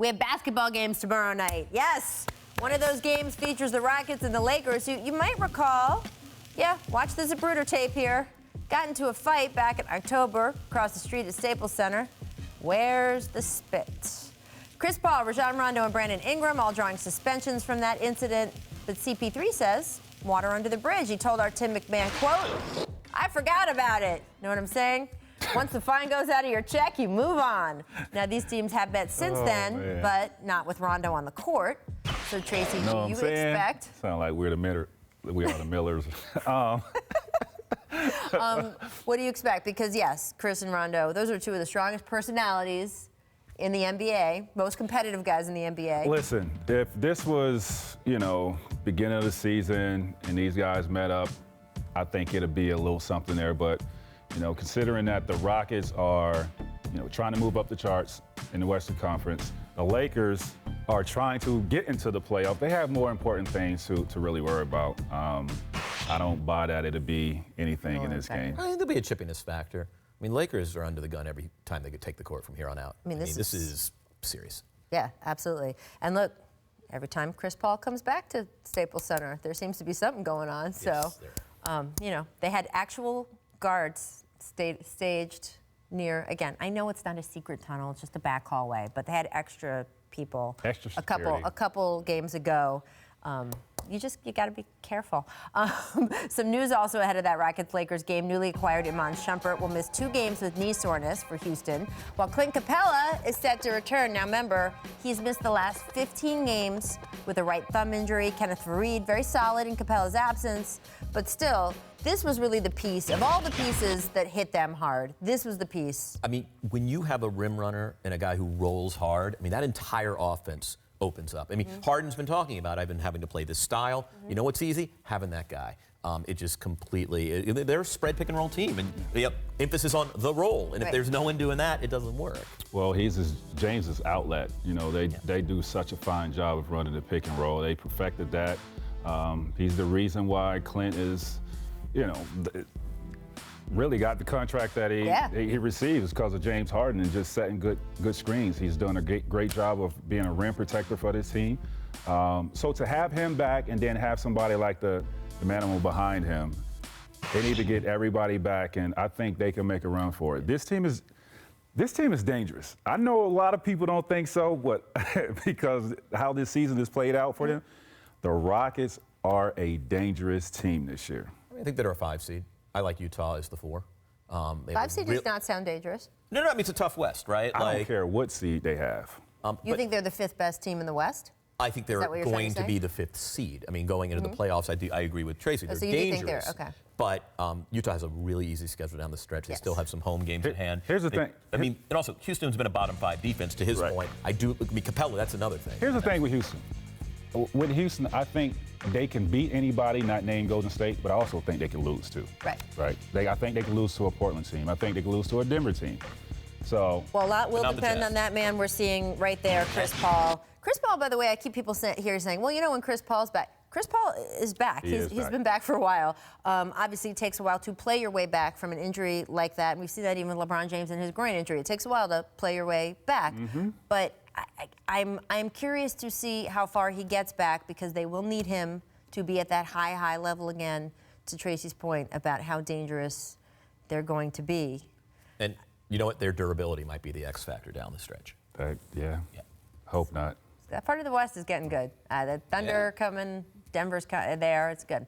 We have basketball games tomorrow night. Yes, one of those games features the Rockets and the Lakers, who you might recall, watch the Zapruder tape here, got into a fight back in October across the street at Staples Center. Where's the spit? Chris Paul, Rajon, Rondo, and Brandon Ingram all drawing suspensions from that incident. But CP3 says, water under the bridge. He told our Tim McMahon, quote, I forgot about it. Know what I'm saying? Once the fine goes out of your check, you move on. Now, these teams have met since then, but not with Rondo on the court. So, Tracy, do you expect? Sound like we are the Millers. What do you expect? Because, yes, Chris and Rondo, those are two of the strongest personalities in the NBA, most competitive guys in the NBA. Listen, if this was, beginning of the season and these guys met up, I think it'd be a little something there. But, considering that the Rockets are, trying to move up the charts in the Western Conference, the Lakers are trying to get into the playoff. They have more important things to really worry about. I don't buy that it'll be anything in this game. I think there'll be a chippiness factor. I mean, Lakers are under the gun every time they could take the court from here on out. This is serious. Yeah, absolutely. And look, every time Chris Paul comes back to Staples Center, there seems to be something going on. Yes, so, they had actual guards staged near, again, I know it's not a secret tunnel, it's just a back hallway, but they had extra people a couple games ago. You got to be careful. Some news also ahead of that Rockets-Lakers game. Newly acquired Iman Shumpert will miss 2 games with knee soreness for Houston, while Clint Capela is set to return. Now, remember, he's missed the last 15 games with a right thumb injury. Kenneth Faried, very solid in Capela's absence, but still, this was really the piece of all the pieces that hit them hard. This was the piece. When you have a rim runner and a guy who rolls hard, that entire offense opens up. Harden's been talking about, I've been having to play this style. You know what's easy? Having that guy. It just completely, they're a spread pick and roll team, and emphasis on the roll. And if there's no one doing that, it doesn't work. Well, James's outlet. They do such a fine job of running the pick and roll. They perfected that. He's the reason why Clint is, really got the contract that he receives because of James Harden and just setting good screens. He's done a great job of being a rim protector for this team. So to have him back and then have somebody like the manimal behind him, they need to get everybody back, and I think they can make a run for it. This team is dangerous. I know a lot of people don't think so, but because how this season has played out for them, the Rockets are a dangerous team this year. I think they're a 5 seed. I like Utah as the 4. 5 seed does not sound dangerous. No, it's a tough West, right? I don't care what seed they have. You think they're the 5th best team in the West? I think they're going to be the 5th seed. Going into the playoffs, I agree with Tracy. They're dangerous. Think they're, But Utah has a really easy schedule down the stretch. They still have some home games at hand. Here's the thing. And also, Houston's been a bottom 5 defense, to his point. Capela, that's another thing. Here's the thing with Houston. With Houston, I think they can beat anybody not named Golden State, but I also think they can lose too. Right. I think they can lose to a Portland team. I think they can lose to a Denver team. So. Well, a lot will depend on that man we're seeing right there, Chris Paul. Chris Paul, by the way, I keep people here saying, well, when Chris Paul's back. Chris Paul is back. He's been back for a while. Obviously, it takes a while to play your way back from an injury like that. And we see that even with LeBron James and his groin injury. It takes a while to play your way back. But I'm curious to see how far he gets back, because they will need him to be at that high level again, to Tracy's point about how dangerous they're going to be. And you know what? Their durability might be the X factor down the stretch. Yeah. Hope not. That part of the West is getting good. The Thunder coming, Denver's there. It's good.